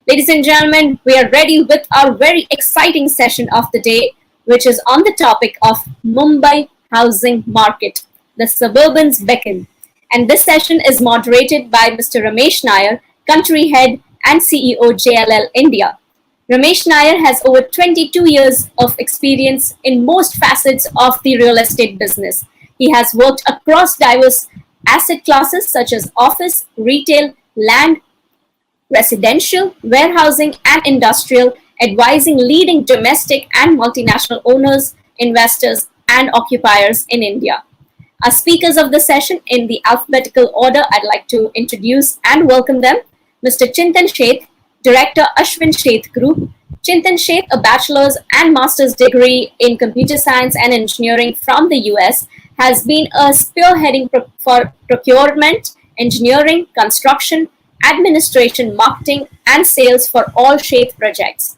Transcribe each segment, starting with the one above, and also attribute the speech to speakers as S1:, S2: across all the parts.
S1: Ladies and gentlemen, we are ready with our very exciting session of the day, which is on the topic of Mumbai housing market, the Suburbs Beckon. And this session is moderated by Mr. Ramesh Nair, Country Head and CEO JLL India. Ramesh Nair has over 22 years of experience in most facets of the real estate business. He has worked across diverse asset classes such as office, retail, land, residential, warehousing, and industrial, advising leading domestic and multinational owners, investors, and occupiers in India. Our speakers of the session in the alphabetical order, I'd like to introduce and welcome them. Mr. Chintan Sheth, Director Ashwin Sheth Group. Chintan Sheth, a bachelor's and master's degree in computer science and engineering from the US, has been a spearheading for procurement, engineering, construction, administration, marketing, and sales for all Sheth projects.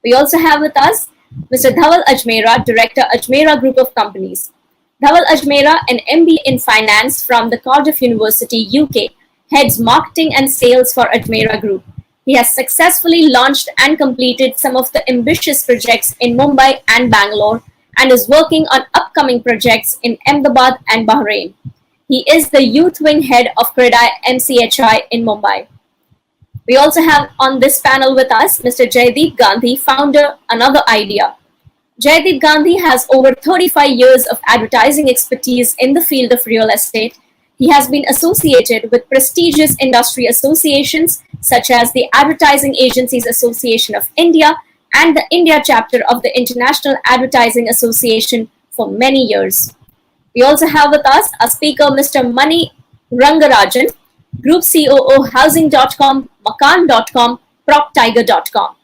S1: We also have with us Mr. Dhaval Ajmera, Director Ajmera Group of Companies. Dhaval Ajmera, an MBA in Finance from the Cardiff University, UK, heads marketing and sales for Ajmera Group. He has successfully launched and completed some of the ambitious projects in Mumbai and Bangalore and is working on upcoming projects in Ahmedabad and Bahrain. He is the youth wing head of CREDI MCHI in Mumbai. We also have on this panel with us Mr. Jaideep Gandhi, founder Another Idea. Jaideep Gandhi has over 35 years of advertising expertise in the field of real estate. He has been associated with prestigious industry associations such as the Advertising Agencies Association of India and the India chapter of the International Advertising Association for many years. We also have with us a speaker, Mr. Mani Rangarajan, Group COO, Housing.com, Makan.com, PropTiger.com.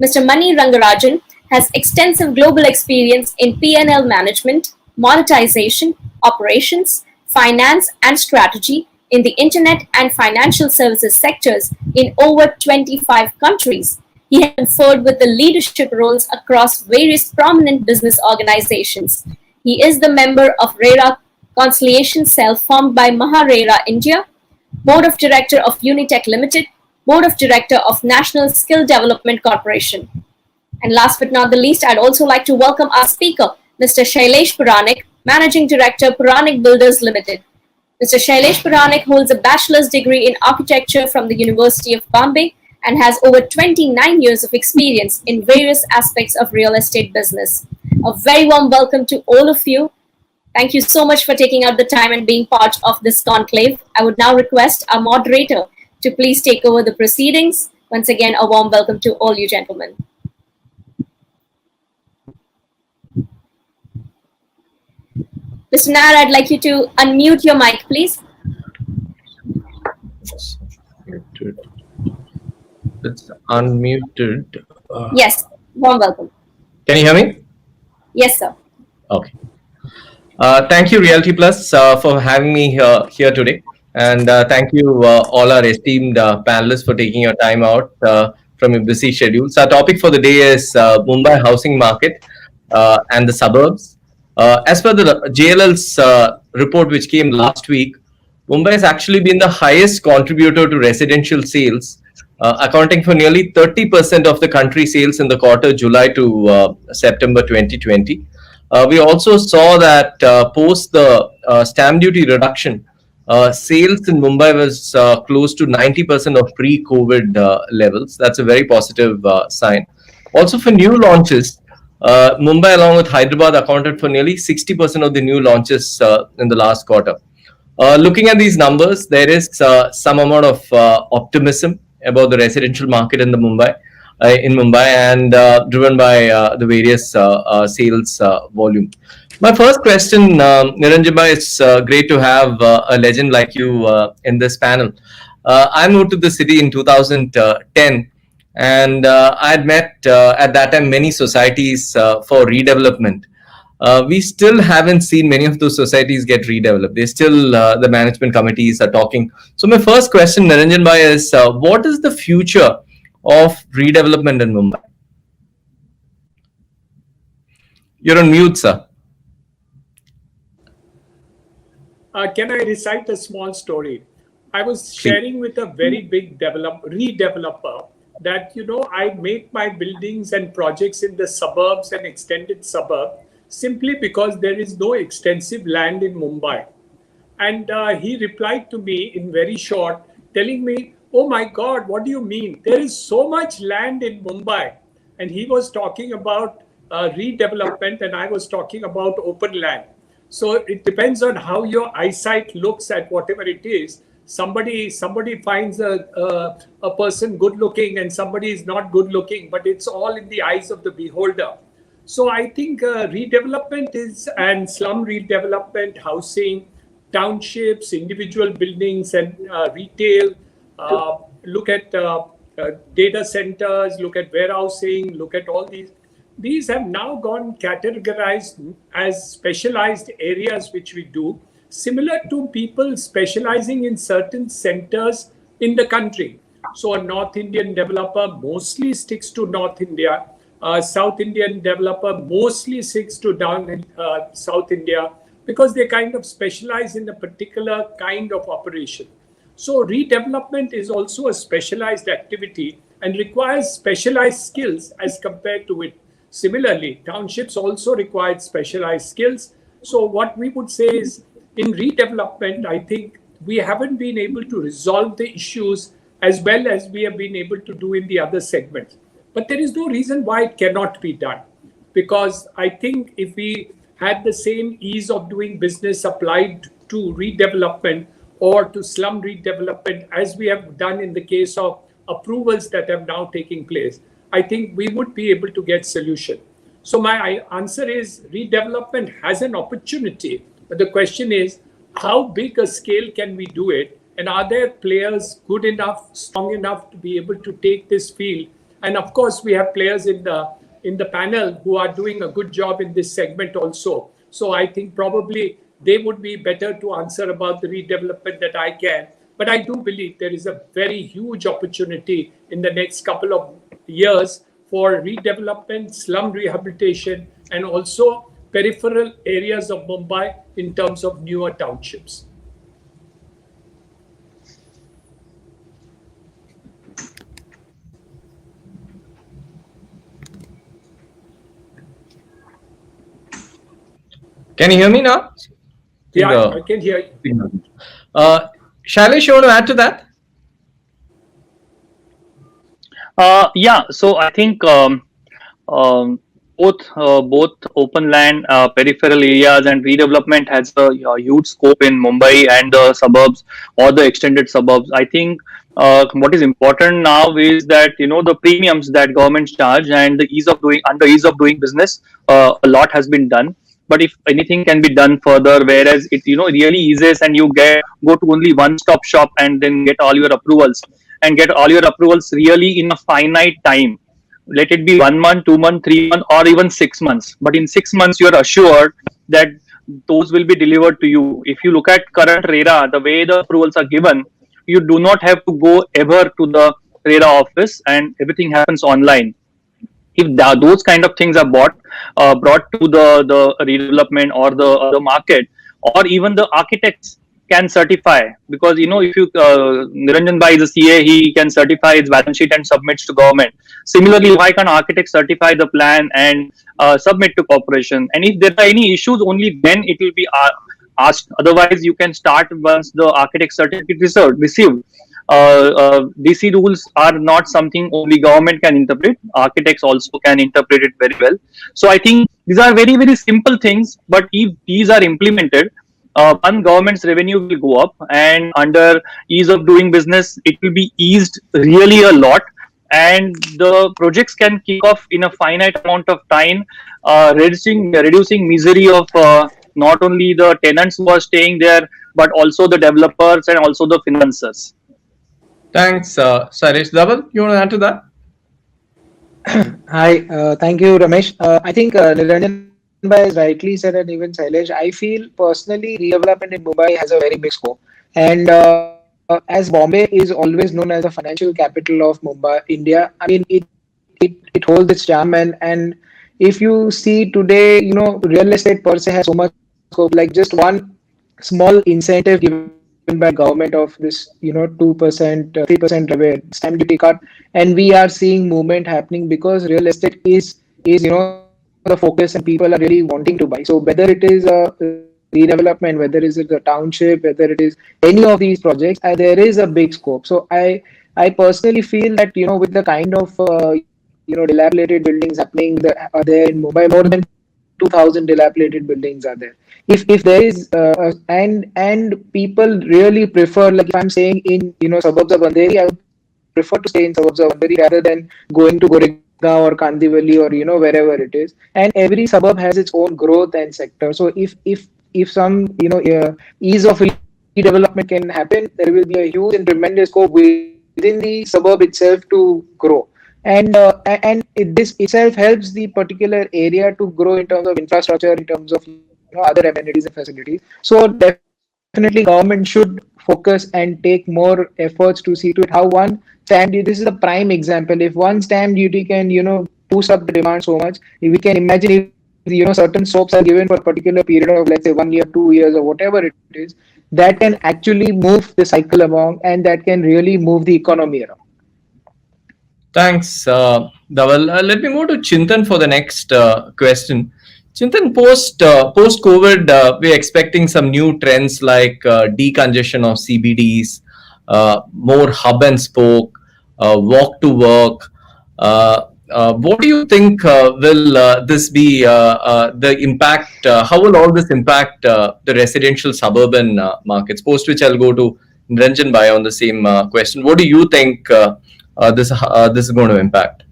S1: Mr. Mani Rangarajan has extensive global experience in P&L management, monetization, operations, finance, and strategy in the internet and financial services sectors in over 25 countries. He has conferred with the leadership roles across various prominent business organizations. He is the member of RERA Conciliation Cell formed by MahaRERA India, Board of Director of Unitech Limited, Board of Director of National Skill Development Corporation. And last but not the least, I'd also like to welcome our speaker, Mr. Shailesh Puranik, Managing Director, Puranik Builders Limited. Mr. Shailesh Puranik holds a bachelor's degree in architecture from the University of Bombay and has over 29 years of experience in various aspects of real estate business. A very warm welcome to all of you. Thank you so much for taking out the time and being part of this conclave. I would now request our moderator to please take over the proceedings. Once again, a warm welcome to all you gentlemen. Mr. Nair, I'd like you to unmute your mic, please.
S2: It's unmuted.
S1: Yes, warm welcome.
S2: Can you hear me?
S1: Yes, sir.
S2: Okay. Thank you, Realty Plus, for having me here today. And thank you, all our esteemed panelists, for taking your time out from your busy schedules. Our topic for the day is Mumbai housing market and the suburbs. As per the JLL's report, which came last week, Mumbai has actually been the highest contributor to residential sales, accounting for nearly 30% of the country sales in the quarter July to September 2020. We also saw that post the stamp duty reduction, sales in Mumbai was close to 90% of pre-COVID levels. That's a very positive sign. Also for new launches, Mumbai along with Hyderabad accounted for nearly 60% of the new launches in the last quarter. Looking at these numbers, there is some amount of optimism about the residential market in Mumbai, and driven by the various sales volume. My first question, Niranjan, it's great to have a legend like you in this panel. I moved to the city in 2010, and I had met at that time many societies for redevelopment. We still haven't seen many of those societies get redeveloped. They still, the management committees are talking. So my first question, Niranjan bhai, is what is the future of redevelopment in Mumbai? You're on mute, sir.
S3: Can I recite a small story? I was sharing with a very big redeveloper that, I make my buildings and projects in the suburbs and extended suburb simply because there is no extensive land in Mumbai. And he replied to me in very short, telling me, "Oh my God, what do you mean? There is so much land in Mumbai." And he was talking about redevelopment, and I was talking about open land. So it depends on how your eyesight looks at whatever it is. Somebody finds a person good looking, and somebody is not good looking, but it's all in the eyes of the beholder. So I think redevelopment and slum redevelopment, housing, townships, individual buildings, and retail. Look at data centers, look at warehousing, look at all these. These have now gone categorized as specialized areas which we do, similar to people specializing in certain centers in the country. So a North Indian developer mostly sticks to North India. South Indian developer mostly sticks to down in South India, because they kind of specialize in a particular kind of operation. So redevelopment is also a specialized activity and requires specialized skills as compared to it. Similarly, townships also require specialized skills. So what we would say is, in redevelopment, I think we haven't been able to resolve the issues as well as we have been able to do in the other segments. But there is no reason why it cannot be done, because I think if we had the same ease of doing business applied to redevelopment or to slum redevelopment as we have done in the case of approvals that have now taken place, I think we would be able to get solution. So my answer is, redevelopment has an opportunity, but the question is, how big a scale can we do it? And are there players good enough, strong enough to be able to take this field? And of course, we have players in the panel who are doing a good job in this segment also. So I think probably they would be better to answer about the redevelopment that I can. But I do believe there is a very huge opportunity in the next couple of years for redevelopment, slum rehabilitation, and also peripheral areas of Mumbai in terms of newer townships.
S2: Can you hear me now?
S3: Yeah, I can hear you.
S2: Shailesh, you want to add to that?
S4: Yeah, so I think both open land, peripheral areas, and redevelopment has a huge scope in Mumbai and the suburbs or the extended suburbs. I think what is important now is that the premiums that governments charge and the ease of doing business. A lot has been done, but if anything can be done further, whereas it really eases and you go to only one stop shop and then get all your approvals really in a finite time. Let it be 1 month, 2 months, 3 months, or even 6 months. But in 6 months, you are assured that those will be delivered to you. If you look at current RERA, the way the approvals are given, you do not have to go ever to the RERA office, and everything happens online. If those kind of things are brought to the redevelopment or the market, or even the architects can certify, because if you Niranjan Bhai is a CA, he can certify his balance sheet and submits to government. Similarly, why can architects certify the plan and submit to corporation? And if there are any issues, only then it will be asked. Otherwise, you can start once the architect certificate is received. DC rules are not something only government can interpret. Architects also can interpret it very well. So I think these are very, very simple things, but if these are implemented, one, government's revenue will go up, and under ease of doing business, it will be eased really a lot, and the projects can kick off in a finite amount of time, reducing misery of not only the tenants who are staying there, but also the developers and also the financiers.
S2: Thanks, Shailesh. Dhaval, you want to add to that?
S5: Hi, thank you, Ramesh. I think Niranjan Bhai has rightly said, and even Shailesh, I feel personally redevelopment in Mumbai has a very big scope. And as Bombay is always known as the financial capital of Mumbai, India, I mean, it holds its charm. And if you see today, real estate per se has so much scope. Like just one small incentive given to by government of this, 2%, 3% stamp duty cut, and we are seeing movement happening because real estate is the focus and people are really wanting to buy. So whether it is a redevelopment, whether it is a township, whether it is any of these projects, there is a big scope. So I personally feel that with the kind of dilapidated buildings happening there in Mumbai, more than 2,000 dilapidated buildings are there. If there is and people really prefer, like if I'm staying in suburbs of Andheri, I would prefer to stay in suburbs of Andheri rather than going to Goregaon or Kandivali or wherever it is. And every suburb has its own growth and sector. So if some ease of redevelopment can happen, there will be a huge and tremendous scope within the suburb itself to grow. And this itself helps the particular area to grow in terms of infrastructure, in terms of other amenities and facilities. So definitely government should focus and take more efforts to see to it how one stamp duty. This is a prime example. If one stamp duty can boost up the demand so much, we can imagine if certain soaps are given for a particular period of, let's say, 1 year, 2 years, or whatever it is, that can actually move the cycle along, and that can really move the economy around.
S2: Thanks, Dhaval. Let me move to Chintan for the next question. Chintan, post COVID, we're expecting some new trends like decongestion of CBDs, more hub and spoke, walk to work. What do you think will this be the impact? How will all this impact the residential suburban markets? Post which I'll go to Niranjan Bhai on the same question. What do you think this is going to impact?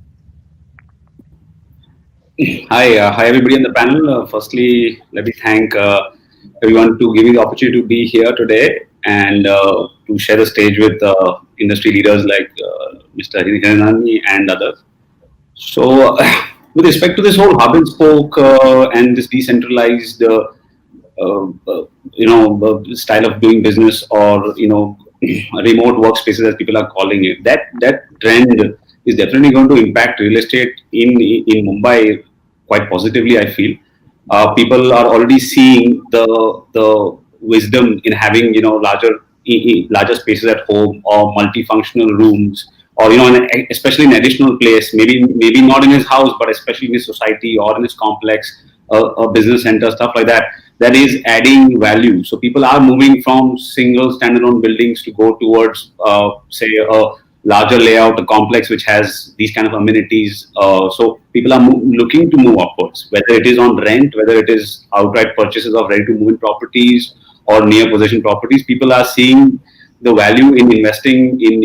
S6: Hi everybody on the panel. Firstly, let me thank everyone to give me the opportunity to be here today and to share the stage with industry leaders like Mr. Hiranandani and others. So, with respect to this whole hub and spoke and this decentralized, style of doing business, or remote workspaces as people are calling it, that trend is definitely going to impact real estate in Mumbai quite positively. I feel people are already seeing the wisdom in having larger spaces at home, or multifunctional rooms, or especially in an additional place, maybe not in his house, but especially in his society or in his complex, a business center, stuff like that. That is adding value. So people are moving from single standalone buildings to go towards, say, a larger layout, a complex which has these kind of amenities. So people are looking to move upwards, whether it is on rent, whether it is outright purchases of ready-to-move-in properties or near possession properties. People are seeing the value in investing in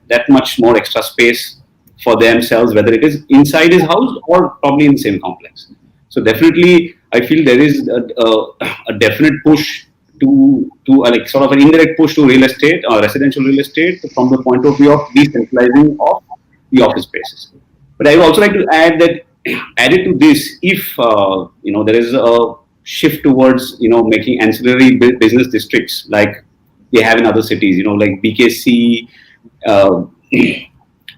S6: that much more extra space for themselves, whether it is inside his house or probably in the same complex. So definitely, I feel there is a definite push to like sort of an indirect push to real estate or residential real estate from the point of view of decentralizing of the office spaces. But I would also like to add that added to this, if there is a shift towards making ancillary business districts like they have in other cities, like BKC,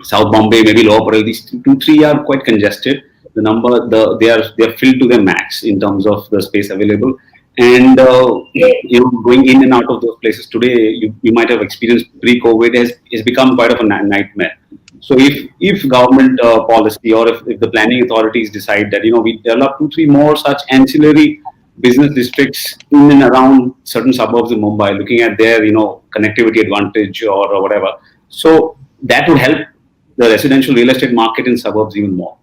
S6: South Bombay, maybe Lower Parel. These 2-3 are quite congested. They are filled to the max in terms of the space available, and going in and out of those places today, you might have experienced pre-COVID has become quite of a nightmare. So if government policy, or if the planning authorities decide that we develop 2-3 more such ancillary business districts in and around certain suburbs in Mumbai, looking at their connectivity advantage or whatever, so that would help the residential real estate market in suburbs even more.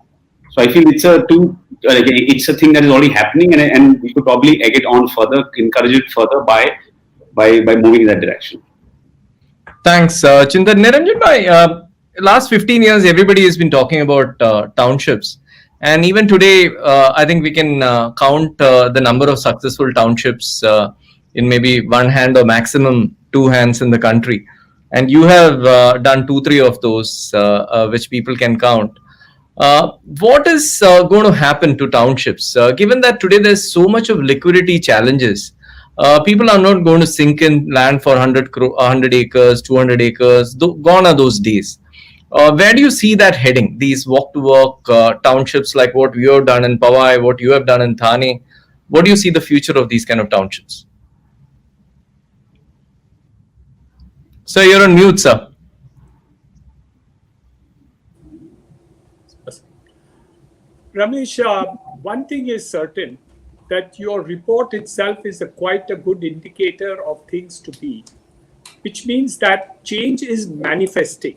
S6: So I feel it's a thing that is already happening, and we could probably egg it on further, encourage it further by moving in that direction.
S2: Thanks, Chintan. Niranjan Bhai, last 15 years, everybody has been talking about townships. And even today, I think we can count the number of successful townships in maybe one hand or maximum two hands in the country. And you have done 2-3 of those, which people can count. What is going to happen to townships? Given that today there's so much of liquidity challenges, people are not going to sink in land for 100 acres, 200 acres. Gone are those days. Where do you see that heading? These walk-to-work townships like what we have done in Powai, what you have done in Thane. What do you see the future of these kind of townships? So you're on mute, sir.
S3: Ramesh, one thing is certain, that your report itself is quite a good indicator of things to be, which means that change is manifesting.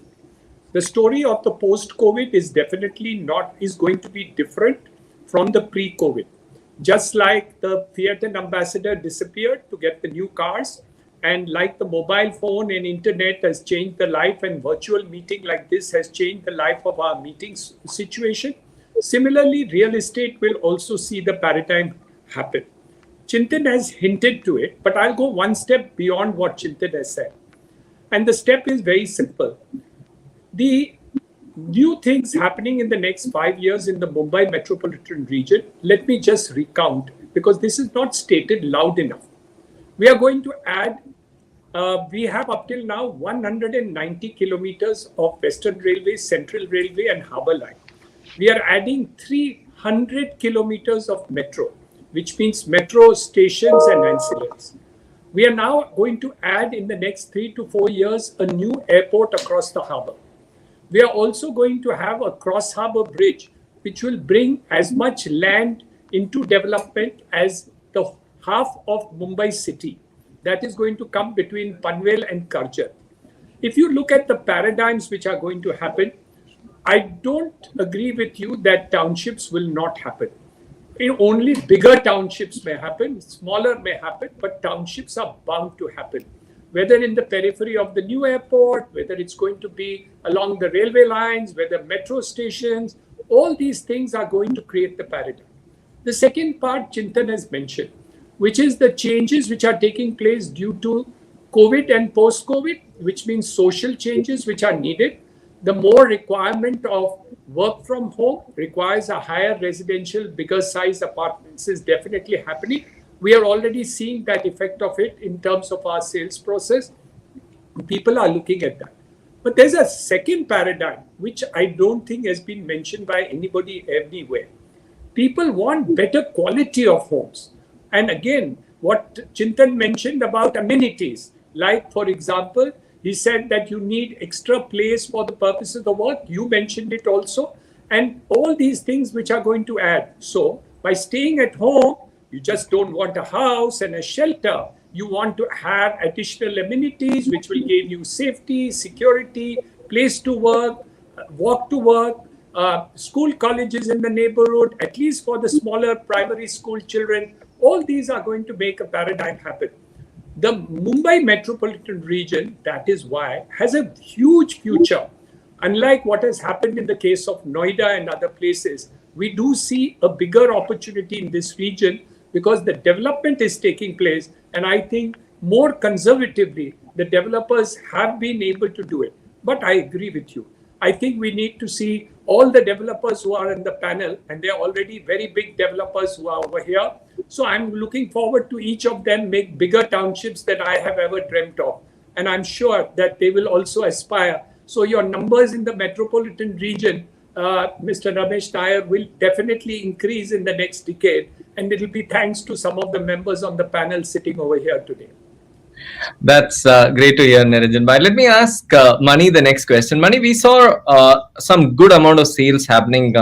S3: The story of the post-COVID is definitely is going to be different from the pre-COVID. Just like the Fiat ambassador disappeared to get the new cars, and like the mobile phone and internet has changed the life, and virtual meeting like this has changed the life of our meeting situation, similarly, real estate will also see the paradigm happen. Chintan has hinted to it, but I'll go one step beyond what Chintan has said. And the step is very simple. The new things happening in the next 5 years in the Mumbai metropolitan region, let me just recount, because this is not stated loud enough. We are going to add, we have up till now 190 kilometers of Western Railway, Central Railway and Harbour Line. We are adding 300 kilometers of metro, which means metro stations and ancillaries. We are now going to add in the next 3 to 4 years a new airport across the harbour. We are also going to have a cross harbour bridge, which will bring as much land into development as the half of Mumbai city. That is going to come between Panvel and Karjat. If you look at the paradigms which are going to happen, I don't agree with you that townships will not happen. Only bigger townships may happen, smaller may happen, but townships are bound to happen. Whether in the periphery of the new airport, whether it's going to be along the railway lines, whether metro stations, all these things are going to create the paradigm. The second part Chintan has mentioned, which is the changes which are taking place due to COVID and post-COVID, which means social changes which are needed. The more requirement of work from home requires a higher residential, bigger size apartments is definitely happening. We are already seeing that effect of it in terms of our sales process. People are looking at that. But there's a second paradigm, which I don't think has been mentioned by anybody anywhere. People want better quality of homes. And again, what Chintan mentioned about amenities, like for example, he said that you need extra place for the purpose of the work. You mentioned it also. And all these things which are going to add. So by staying at home, you just don't want a house and a shelter. You want to have additional amenities which will give you safety, security, place to work, walk to work, school colleges in the neighborhood, at least for the smaller primary school children. All these are going to make a paradigm happen. The Mumbai metropolitan region, that is why, has a huge future. Unlike what has happened in the case of Noida and other places, we do see a bigger opportunity in this region because the development is taking place. And I think more conservatively, the developers have been able to do it. But I agree with you. I think we need to see all the developers who are in the panel, and they're already very big developers who are over here. So I'm looking forward to each of them make bigger townships than I have ever dreamt of. And I'm sure that they will also aspire. So your numbers in the metropolitan region, Mr. Ramesh Nair, will definitely increase in the next decade. And it will be thanks to some of the members on the panel sitting over here today.
S2: That's great to hear, Niranjan. But let me ask Mani the next question. Mani, we saw some good amount of sales happening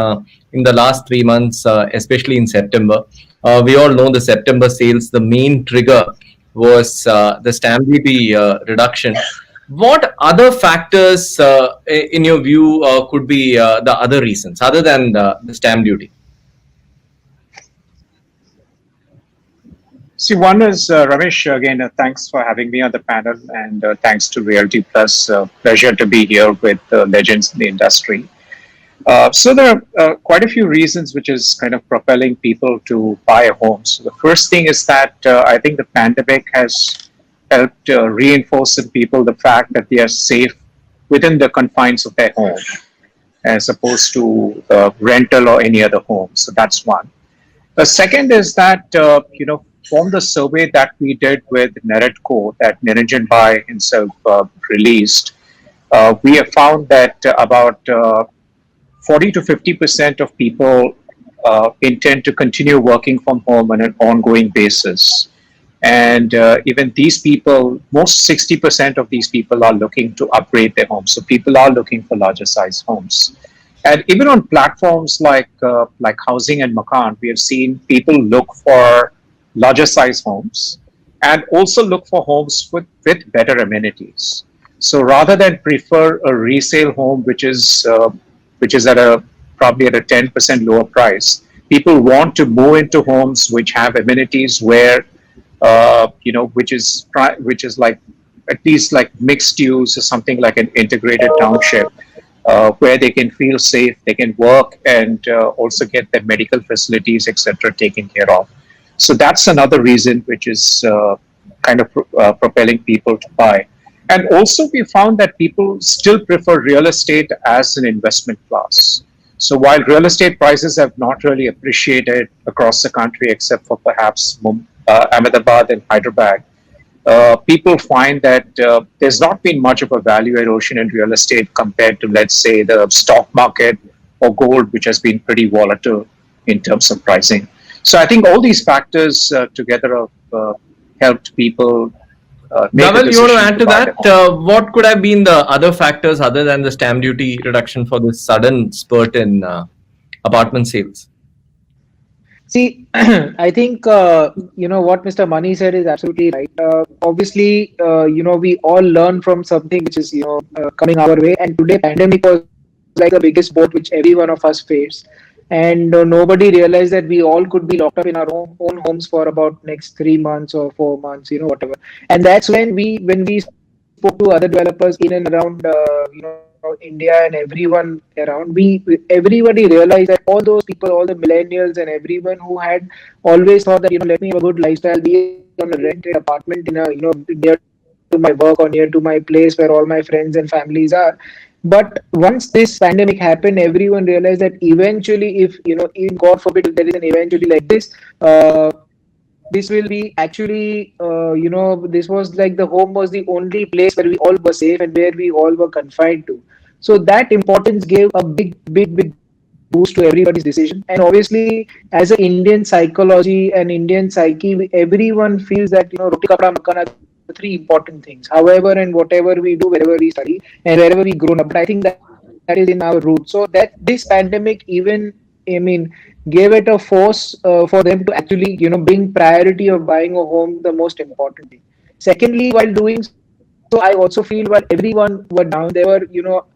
S2: in the last 3 months, especially in September. We all know the September sales, the main trigger was the stamp duty reduction. What other factors, in your view, could be the other reasons other than the stamp duty?
S7: See, one is Ramesh, again, thanks for having me on the panel, and thanks to Realty Plus. Pleasure to be here with legends in the industry. So there are quite a few reasons which is kind of propelling people to buy a home. So the first thing is that I think the pandemic has helped reinforce in people the fact that they are safe within the confines of their home, as opposed to rental or any other home. So that's one. The second is that, from the survey that we did with NAREDCO that Niranjan Bhai himself released, we have found that about 40 to 50% of people intend to continue working from home on an ongoing basis. And even these people, most 60% of these people are looking to upgrade their homes. So people are looking for larger size homes. And even on platforms like Housing and Makan, we have seen people look for larger size homes and also look for homes with better amenities. So rather than prefer a resale home which is at a probably at a 10% lower price, people want to move into homes which have amenities where which is like at least like mixed use or something like an integrated township where they can feel safe, they can work, and also get their medical facilities, etc., taken care of. So that's another reason which is kind of propelling people to buy. And also, we found that people still prefer real estate as an investment class. So while real estate prices have not really appreciated across the country, except for perhaps Ahmedabad and Hyderabad, people find that there's not been much of a value erosion in real estate compared to, let's say, the stock market or gold, which has been pretty volatile in terms of pricing. So I think all these factors together have helped people make a
S2: Dhaval, you want to
S7: decision
S2: add to
S7: buy
S2: that?
S7: their home.
S2: What could have been the other factors other than the stamp duty reduction for this sudden spurt in apartment sales?
S5: See, I think what Mr. Mani said is absolutely right. Obviously, we all learn from something which is coming our way, and today pandemic was like the biggest boat which every one of us faced, and nobody realized that we all could be locked up in our own homes for about next 3 months or 4 months, whatever. And that's when we spoke to other developers in and around India and everyone around, everybody realized that all those people, all the millennials and everyone who had always thought that let me have a good lifestyle, be on a rented apartment in a near to my work or near to my place where all my friends and families are. But once this pandemic happened, everyone realized that eventually, if in God forbid, if there is an eventually like this, this will be actually, this was like the home was the only place where we all were safe and where we all were confined to. So that importance gave a big boost to everybody's decision. And obviously, as an Indian psychology and Indian psyche, everyone feels that roti kapda makan are the three important things. However, and whatever we do, wherever we study and wherever we grown up, but I think that is in our roots. So that this pandemic even, I mean, gave it a force for them to actually bring priority of buying a home the most important thing. Secondly, while doing so, I also feel while everyone were down, there were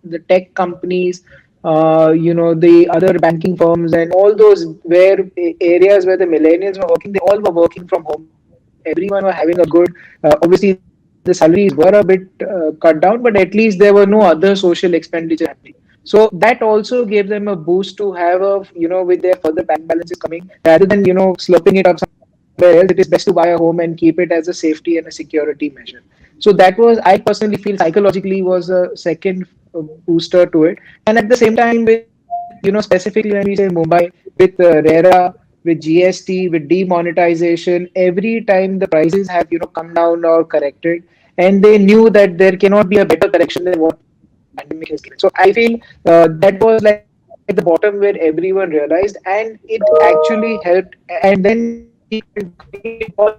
S5: the tech companies, the other banking firms, and all those where areas where the millennials were working, they all were working from home. Everyone were having a good. Obviously, the salaries were a bit cut down, but at least there were no other social expenditure happening. So that also gave them a boost to have with their further bank balances coming, rather than slurping it up somewhere else. It is best to buy a home and keep it as a safety and a security measure. So that was, I personally feel, psychologically was a second booster to it. And at the same time, with specifically when we say Mumbai, with RERA, with GST, with demonetization, every time the prices have come down or corrected, and they knew that there cannot be a better correction than what pandemic has given. So I feel that was like the bottom where everyone realized, and it actually helped. And then it all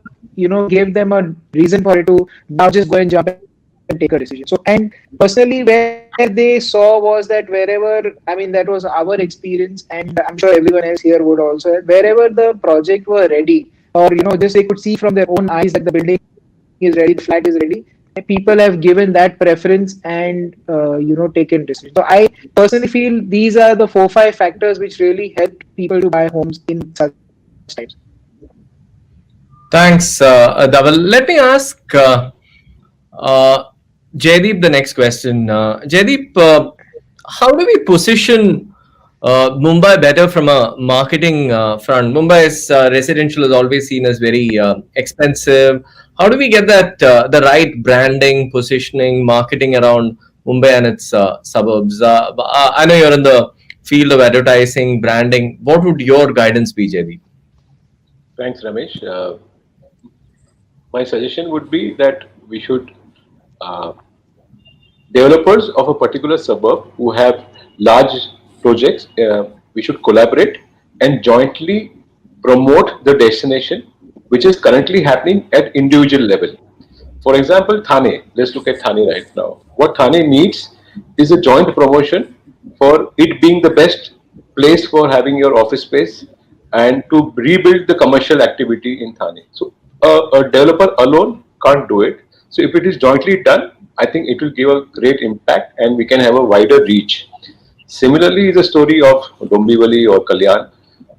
S5: gave them a reason for it to now just go and jump and take a decision. So, and personally, where they saw was that wherever, I mean, that was our experience, and I'm sure everyone else here would also, wherever the project were ready, or just they could see from their own eyes that the building is ready, the flat is ready, people have given that preference and taken decisions. So I personally feel these are the 4-5 factors which really helped people to buy homes in such times.
S2: Thanks, Dhaval. Let me ask Jaideep the next question. Jaideep, how do we position Mumbai better from a marketing front? Mumbai's residential is always seen as very expensive. How do we get that the right branding, positioning, marketing around Mumbai and its suburbs? I know you're in the field of advertising, branding. What would your guidance be, Jaideep?
S8: Thanks, Ramesh. My suggestion would be that we should developers of a particular suburb who have large projects, we should collaborate and jointly promote the destination which is currently happening at individual level. For example, Thane. Let's look at Thane right now. What Thane needs is a joint promotion for it being the best place for having your office space and to rebuild the commercial activity in Thane. So a developer alone can't do it. So if it is jointly done, I think it will give a great impact and we can have a wider reach. Similarly, the story of Dombivali or Kalyan.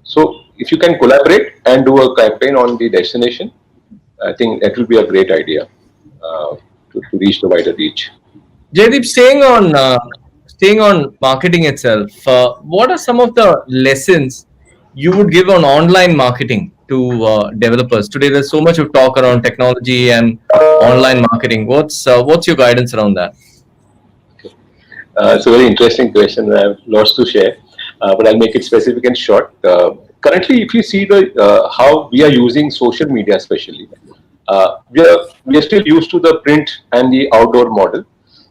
S8: So if you can collaborate and do a campaign on the destination, I think that will be a great idea to reach the wider reach.
S2: Jaideep, staying on marketing itself, what are some of the lessons you would give on online marketing to developers today? There's so much of talk around technology and online marketing. What's your guidance around that?
S8: It's a very interesting question. I have lots to share, but I'll make it specific and short. Currently, if you see the how we are using social media, especially, we are still used to the print and the outdoor model.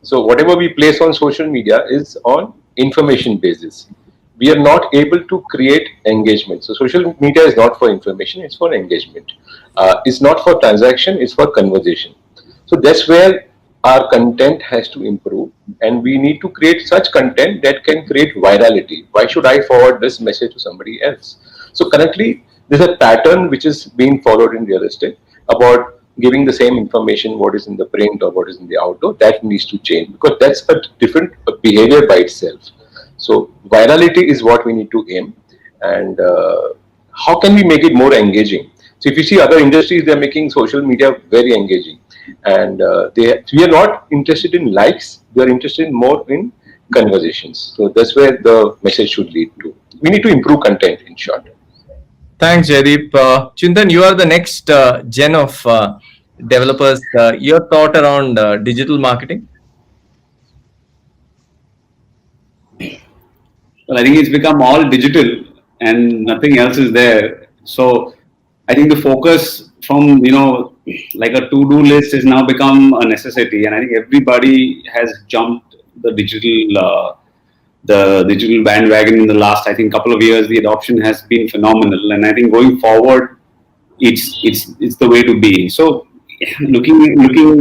S8: So whatever we place on social media is on information basis. We are not able to create engagement. So social media is not for information; it's for engagement. It's not for transaction; it's for conversation. So that's where our content has to improve, and we need to create such content that can create virality. Why should I forward this message to somebody else? So currently, there's a pattern which is being followed in real estate about giving the same information what is in the print or what is in the outdoor. That needs to change because that's a different behavior by itself. So virality is what we need to aim, and how can we make it more engaging? So if you see other industries, they're making social media very engaging, and we are not interested in likes. We are interested more in conversations. So that's where the message should lead to. We need to improve content, in short.
S2: Thanks, Jaideep. Chintan, you are the next gen of developers. Your thought around digital marketing?
S6: Well, I think it's become all digital and nothing else is there. So I think the focus from, like a to-do list is now become a necessity. And I think everybody has jumped the digital bandwagon in the last, I think, couple of years. The adoption has been phenomenal. And I think going forward, it's the way to be. So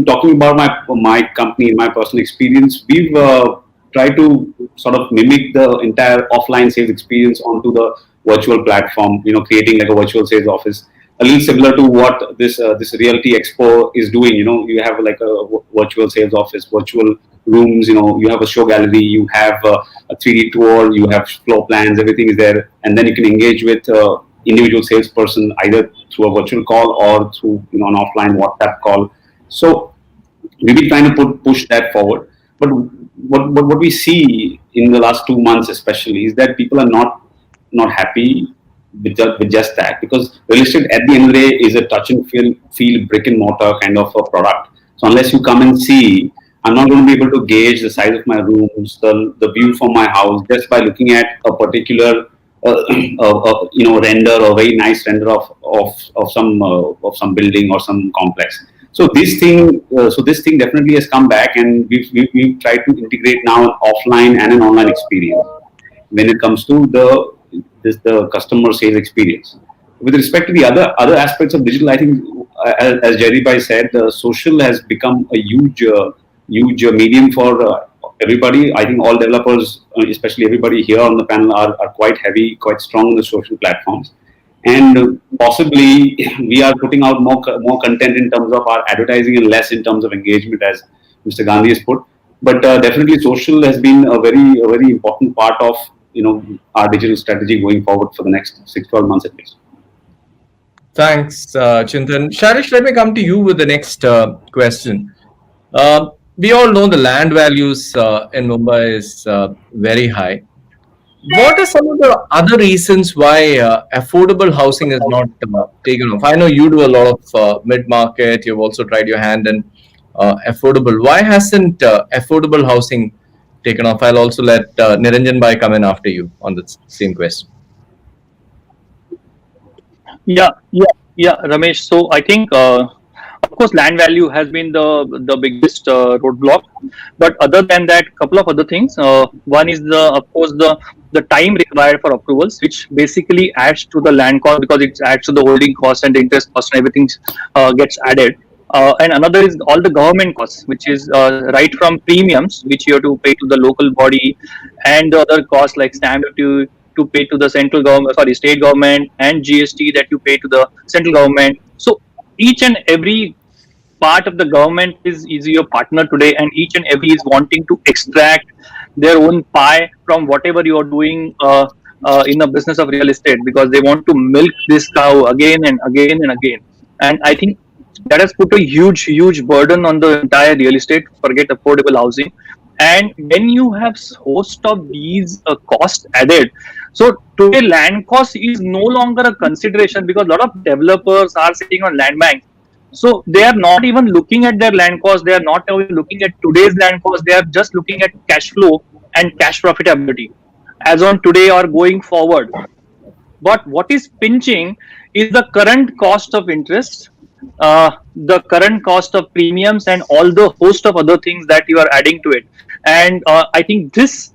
S6: talking about my company, my personal experience, we've tried to sort of mimic the entire offline sales experience onto the virtual platform, creating like a virtual sales office, a little similar to what this Realty Expo is doing. You have like a virtual sales office, virtual rooms, you have a show gallery, you have a 3D tour, you have floor plans, everything is there, and then you can engage with individual salesperson either through a virtual call or through an offline WhatsApp call. So we've been trying to push that forward. But what we see in the last 2 months especially is that people are not happy with just that, because real estate at the end of the day is a touch and feel brick and mortar kind of a product. So unless you come and see, I'm not going to be able to gauge the size of my rooms, the view from my house just by looking at a particular render, or very nice render of some building or some complex. So this thing definitely has come back, and we've tried to integrate now an offline and an online experience when it comes to the customer sales experience. With respect to the other aspects of digital, I think as Jaideep said, social has become a huge medium for everybody. I think all developers, especially everybody here on the panel, are quite heavy, quite strong on the social platforms. And possibly we are putting out more content in terms of our advertising and less in terms of engagement, as Mr. Gandhi has put. But definitely social has been a very important part of our digital strategy going forward for the next 6-12 months at least.
S2: Thanks, Chintan. Shailesh, let me come to you with the next question. We all know the land values in Mumbai is very high. What are some of the other reasons why affordable housing is not taken off? I know you do a lot of mid-market. You've also tried your hand in affordable. Why hasn't affordable housing taken off? I'll also let Niranjan Bhai come in after you on the same question.
S4: Yeah, Ramesh. So I think Of course, land value has been the biggest roadblock, but other than that, couple of other things. One is the of course the time required for approvals, which basically adds to the land cost because it adds to the holding cost and the interest cost and everything gets added. And another is all the government costs, which is right from premiums, which you have to pay to the local body, and the other costs like stamp duty to pay to the central government, sorry, state government, and GST that you pay to the central government. So each and every part of the government is your partner today, and each and every is wanting to extract their own pie from whatever you are doing in the business of real estate, because they want to milk this cow again and again and again. And I think that has put a huge burden on the entire real estate, forget affordable housing. And when you have host of these costs added, so today land cost is no longer a consideration because a lot of developers are sitting on land banks. So they are not even looking at their land cost. They are not even looking at today's land cost. They are just looking at cash flow and cash profitability as on today or going forward. But what is pinching is the current cost of interest, the current cost of premiums, and all the host of other things that you are adding to it. And I think this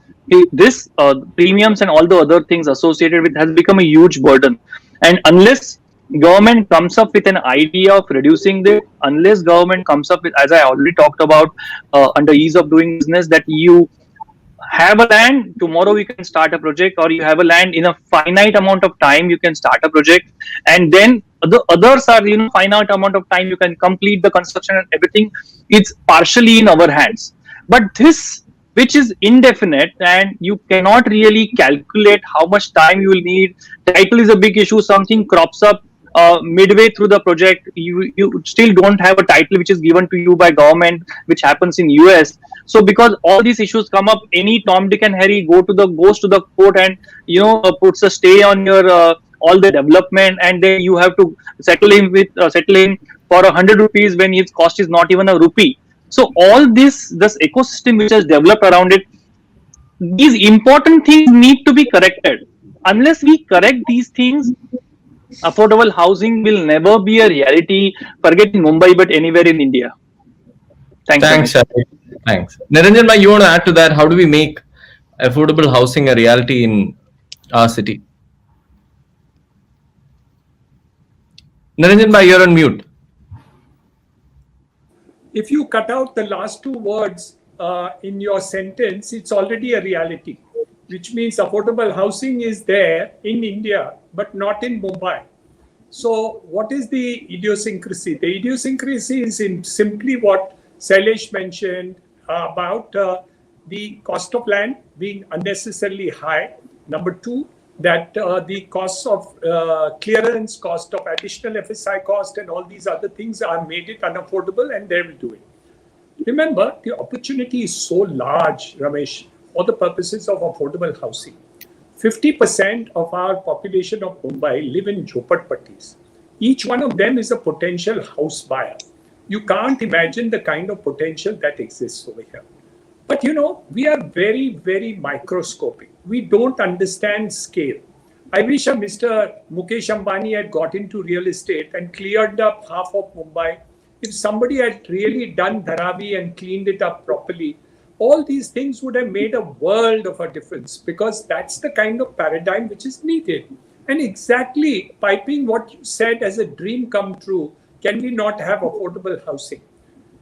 S4: premiums and all the other things associated with has become a huge burden. And unless government comes up with an idea of reducing this, unless government comes up with, as I already talked about, under ease of doing business, that you have a land tomorrow you can start a project, or you have a land in a finite amount of time you can start a project, and then the others are finite amount of time you can complete the construction and everything. It's partially in our hands. But this, which is indefinite, and you cannot really calculate how much time you will need. Title is a big issue. Something crops up midway through the project, you still don't have a title which is given to you by government, which happens in US. So because all these issues come up, any Tom, Dick and Harry goes to the court and puts a stay on your all the development, and then you have to settle him for 100 rupees when his cost is not even a rupee. So all this ecosystem which has developed around it, these important things need to be corrected. Unless we correct these things, affordable housing will never be a reality. Forget in Mumbai, but anywhere in India.
S2: Thanks, Sheth. Thanks. Niranjan, you want to add to that? How do we make affordable housing a reality in our city? Niranjan, you're on mute.
S3: If you cut out the last two words in your sentence, it's already a reality, which means affordable housing is there in India, but not in Mumbai. So what is the idiosyncrasy? The idiosyncrasy is in simply what Shailesh mentioned about the cost of land being unnecessarily high. Number two, that the costs of clearance, cost of additional FSI cost, and all these other things are made it unaffordable, and they will do it. Remember, the opportunity is so large, Ramesh, for the purposes of affordable housing. 50% of our population of Mumbai live in jhopatpattis. Each one of them is a potential house buyer. You can't imagine the kind of potential that exists over here. But we are very, very microscopic. We don't understand scale. I wish Mr. Mukesh Ambani had got into real estate and cleared up half of Mumbai. If somebody had really done Dharavi and cleaned it up properly, all these things would have made a world of a difference, because that's the kind of paradigm which is needed. And exactly piping what you said as a dream come true, can we not have affordable housing?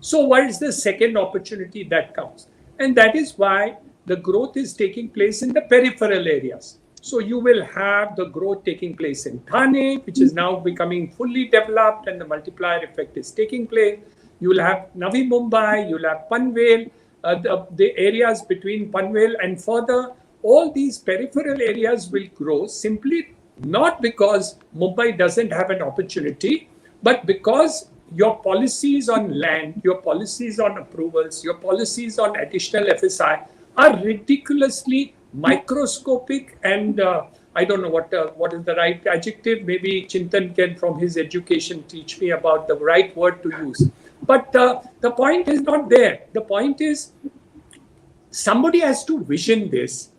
S3: So what is the second opportunity that comes? And that is why the growth is taking place in the peripheral areas. So you will have the growth taking place in Thane, which is now becoming fully developed, and the multiplier effect is taking place. You will have Navi Mumbai, you will have Panvel, the areas between Panvel and further. All these peripheral areas will grow simply not because Mumbai doesn't have an opportunity, but because your policies on land, your policies on approvals, your policies on additional FSI are ridiculously microscopic, and I don't know what is the right adjective. Maybe Chintan can, from his education, teach me about the right word to use. But the point is not there. The point is somebody has to vision this,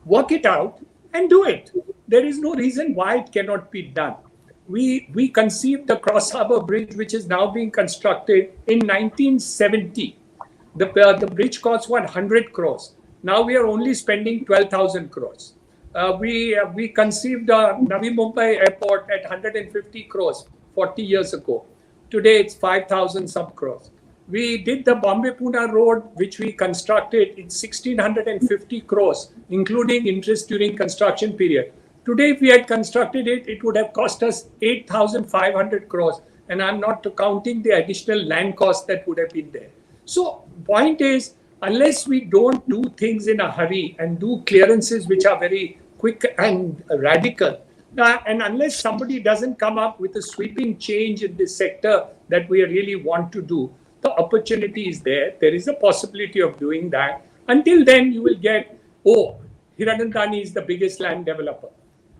S3: work it out, and do it. There is no reason why it cannot be done. we conceived the Cross Harbour Bridge, which is now being constructed in 1970. The bridge cost 100 crores. Now we are only spending 12,000 crores. We conceived Navi Mumbai Airport at 150 crores 40 years ago. Today it's 5,000 sub crores. We did the Bombay-Pune road, which we constructed in 1,650 crores, including interest during construction period. Today, if we had constructed it, it would have cost us 8,500 crores. And I'm not counting the additional land cost that would have been there. So point is, unless we don't do things in a hurry and do clearances which are very quick and radical, and unless somebody doesn't come up with a sweeping change in this sector that we really want to do, the opportunity is there. There is a possibility of doing that. Until then, you will get, oh, Hiranandani is the biggest land developer.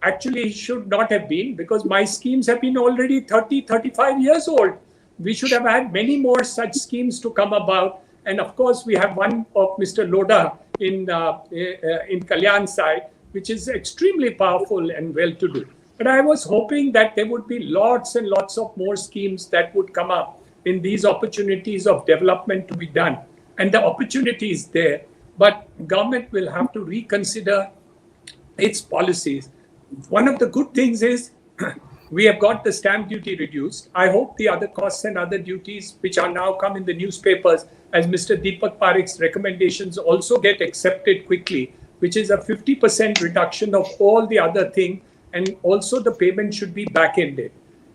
S3: Actually, he should not have been, because my schemes have been already 30, 35 years old. We should have had many more such schemes to come about. And of course, we have one of Mr. Loda in Kalyan side, which is extremely powerful and well-to-do. But I was hoping that there would be lots and lots of more schemes that would come up in these opportunities of development to be done. And the opportunity is there, but government will have to reconsider its policies. One of the good things is we have got the stamp duty reduced. I hope the other costs and other duties, which are now come in the newspapers, as Mr. Deepak Parikh's recommendations also get accepted quickly, which is a 50% reduction of all the other things, and also the payment should be back-ended.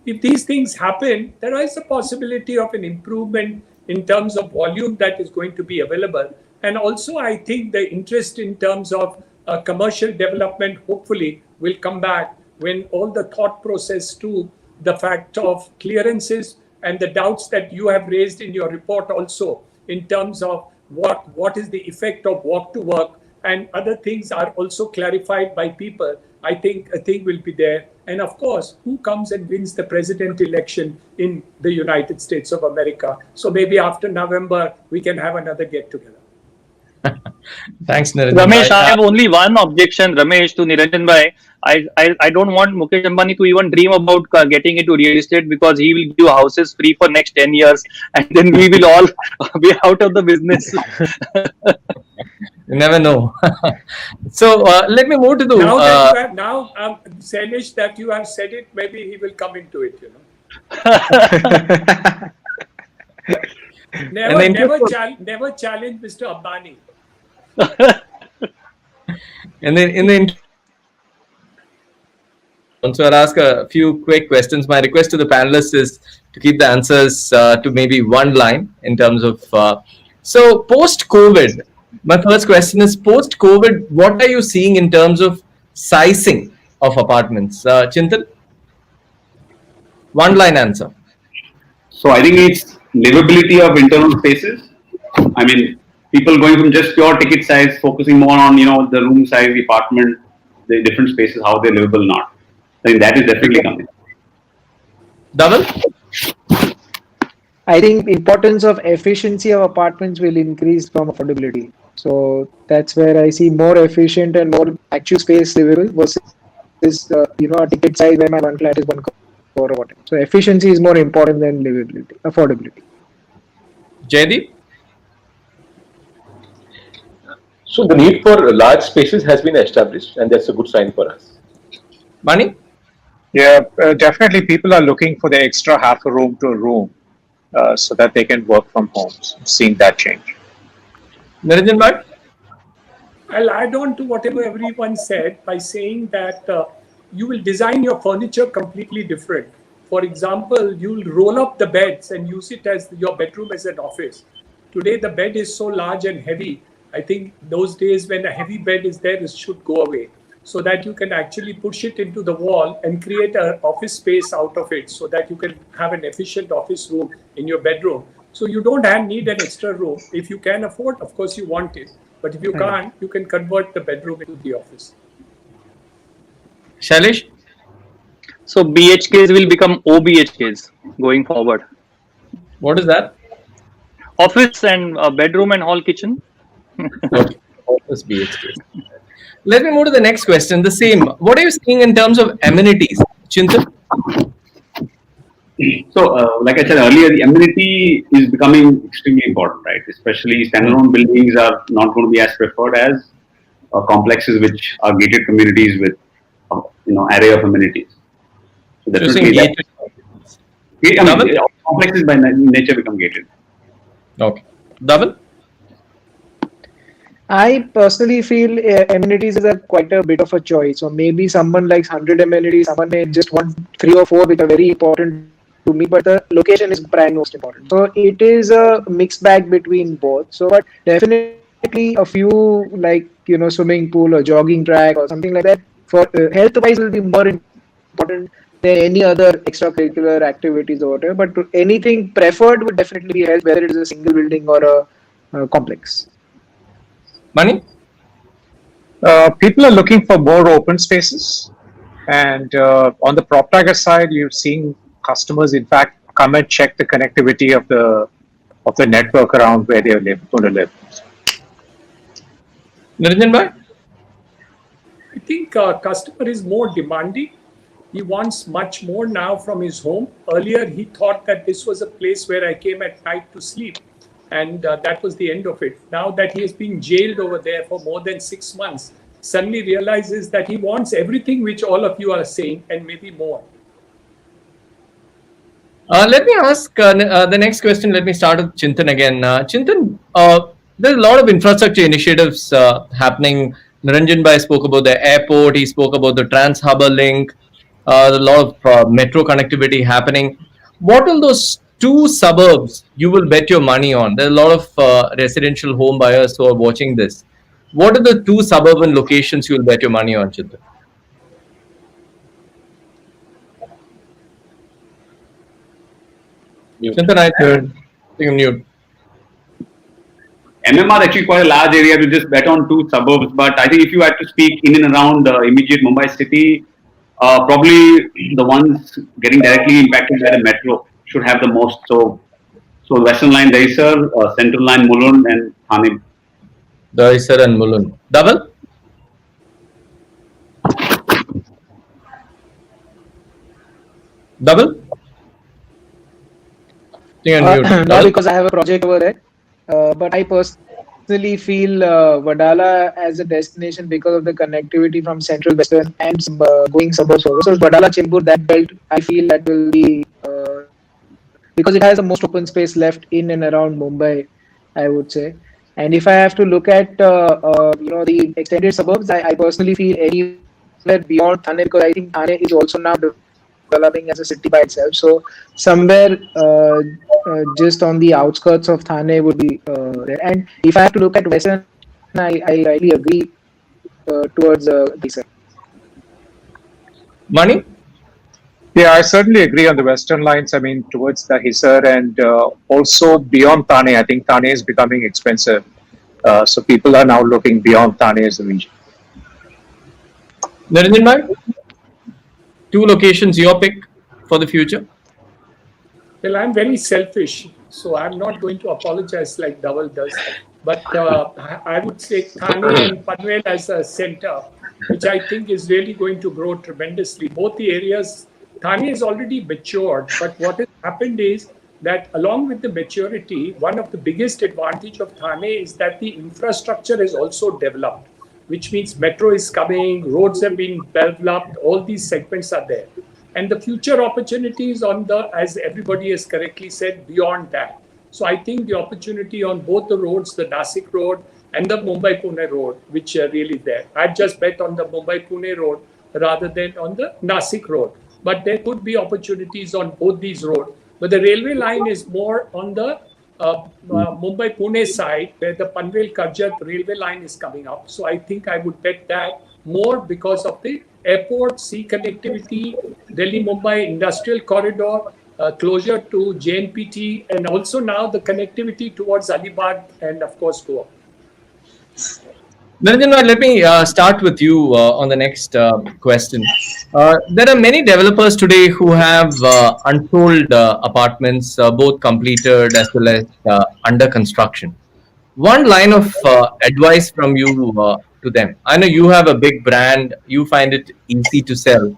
S3: If these things happen, there is a possibility of an improvement in terms of volume that is going to be available. And also, I think the interest in terms of commercial development hopefully will come back when all the thought process to the fact of clearances and the doubts that you have raised in your report also in terms of what is the effect of walk to work and other things are also clarified by people. I think a thing will be there. And of course, who comes and wins the president election in the United States of America? So maybe after November, we can have another get together.
S2: Thanks, Niranjan.
S4: Ramesh, I have only one objection, Ramesh, to Niranjan bhai. I don't want Mukesh Ambani to even dream about getting into real estate, because he will give houses free for next 10 years and then we will all be out of the business.
S2: You never know. So let me move to the...
S3: Now, Shailesh, that you have said it, maybe he will come into it, you know. Never challenge Mr. Ambani.
S2: And then so I'll ask a few quick questions. My request to the panelists is to keep the answers to maybe one line in terms of... So post-COVID, my first question is, post-COVID, what are you seeing in terms of sizing of apartments? Chintan? One line answer.
S6: So I think it's livability of internal spaces. I mean, people going from just pure ticket size, focusing more on, the room size, the apartment, the different spaces, how they're livable or not. I think that is definitely coming.
S2: Dhaval?
S5: I think importance of efficiency of apartments will increase from affordability. So that's where I see more efficient and more actual space livable versus a ticket size where my one flat is 1 crore or whatever. So efficiency is more important than livability, affordability.
S2: Jaideep?
S8: So the need for large spaces has been established, and that's a good sign for us.
S2: Mani?
S7: Yeah, definitely people are looking for the extra half a room to a room so that they can work from home. So seeing that change.
S2: Niranjan bhai?
S3: I'll add on to whatever everyone said by saying that you will design your furniture completely different. For example, you'll roll up the beds and use it as your bedroom as an office. Today, the bed is so large and heavy. I think those days when a heavy bed is there, it should go away, so that you can actually push it into the wall and create an office space out of it, so that you can have an efficient office room in your bedroom. So you don't need an extra room. If you can afford, of course you want it. But if you can't, you can convert the bedroom into the office.
S2: Shailesh?
S4: So BHKs will become OBHKs going forward.
S2: What is that?
S4: Office and bedroom and hall kitchen.
S2: Okay. Office BHK. Let me move to the next question. The same. What are you seeing in terms of amenities, Chintan?
S6: Like I said earlier, the amenity is becoming extremely important, right? Especially standalone buildings are not going to be as preferred as complexes which are gated communities with, array of amenities. So
S2: Choosing
S6: definitely that.
S2: gated.
S6: I
S2: Dhaval?
S6: mean, complexes by nature become gated.
S2: Okay. Dhaval?
S5: I personally feel amenities is a quite a bit of a choice. So maybe someone likes 100 amenities, someone may just want 3 or 4 which are very important to me, but the location is prime most important. So it is a mixed bag between both. So but definitely a few like swimming pool or jogging track or something like that for health wise will be more important than any other extracurricular activities or whatever. But anything preferred would definitely be health, whether it is a single building or a complex.
S2: Money?
S7: People are looking for more open spaces, and on the PropTiger side, you're seeing customers, in fact, come and check the connectivity of the network around where they're going to live.
S2: Niranjan bhai?
S3: I think customer is more demanding. He wants much more now from his home. Earlier, he thought that this was a place where I came at night to sleep, and that was the end of it. Now that he has been jailed over there for more than 6 months, suddenly realizes that he wants everything which all of you are saying and maybe more.
S2: Let me ask the next question. Let me start with Chintan again. Chintan, there's a lot of infrastructure initiatives happening. Niranjan bhai spoke about the airport. He spoke about the Trans Harbour link. A lot of metro connectivity happening. What are those two suburbs you will bet your money on? There are a lot of residential home buyers who are watching this. What are the two suburban locations you will bet your money on, Chintan? Chintan, I think you're mute.
S6: MMR actually quite a large area to just bet on two suburbs, but I think if you had to speak in and around the immediate Mumbai city, probably the ones getting directly impacted by the metro should have the most. So Western Line Dahisar, Central Line Mulund, and Thane.
S2: Dahisar and Mulund. Dhaval? Dhaval?
S5: Not because I have a project over there, but I personally feel Vadala as a destination because of the connectivity from central, western, and some going suburbs over. So Vadala, Chembur, that belt, I feel that will be because it has the most open space left in and around Mumbai, I would say. And if I have to look at the extended suburbs, I personally feel anywhere beyond Thane, because I think Thane is also now developing as a city by itself. So somewhere just on the outskirts of Thane would be there. And if I have to look at Western, I really agree towards this.
S2: Money?
S7: Yeah, I certainly agree on the western lines. I mean, towards the Hisar and also beyond Thane. I think Thane is becoming expensive. So people are now looking beyond Thane as a region.
S2: Niranjan bhai? Two locations, your pick for the future?
S3: Well, I'm very selfish, so I'm not going to apologize like Dhaval does. But I would say Thane and Panvel as a center, which I think is really going to grow tremendously. Both the areas, Thane is already matured, but what has happened is that along with the maturity, one of the biggest advantage of Thane is that the infrastructure is also developed, which means metro is coming, roads have been developed, all these segments are there. And the future opportunities on the, as everybody has correctly said, beyond that. So I think the opportunity on both the roads, the Nasik road and the Mumbai-Pune road, which are really there. I'd just bet on the Mumbai-Pune road rather than on the Nasik road. But there could be opportunities on both these roads. But the railway line is more on the Mumbai-Pune side, where the Panvel-Karjat railway line is coming up. So I think I would bet that more because of the airport, sea connectivity, Delhi-Mumbai industrial corridor, closure to JNPT, and also now the connectivity towards Alibag and of course Goa.
S2: Niranjan, let me start with you on the next question. There are many developers today who have unsold apartments, both completed as well as under construction. One line of advice from you to them. I know you have a big brand, you find it easy to sell.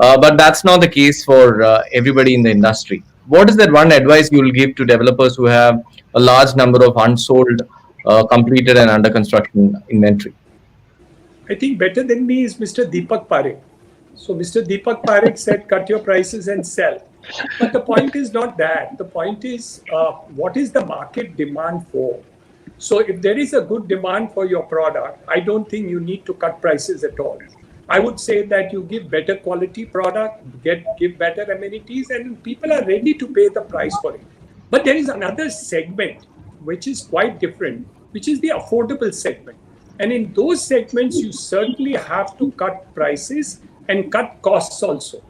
S2: but that's not the case for everybody in the industry. What is that one advice you will give to developers who have a large number of unsold, completed, and under construction inventory?
S3: I think better than me is Mr. Deepak Parekh. So Mr. Deepak Parekh said, cut your prices and sell. But the point is not that. The point is, what is the market demand for? So if there is a good demand for your product, I don't think you need to cut prices at all. I would say that you give better quality product, give better amenities, and people are ready to pay the price for it. But there is another segment which is quite different, which is the affordable segment. And in those segments, you certainly have to cut prices and cut costs also.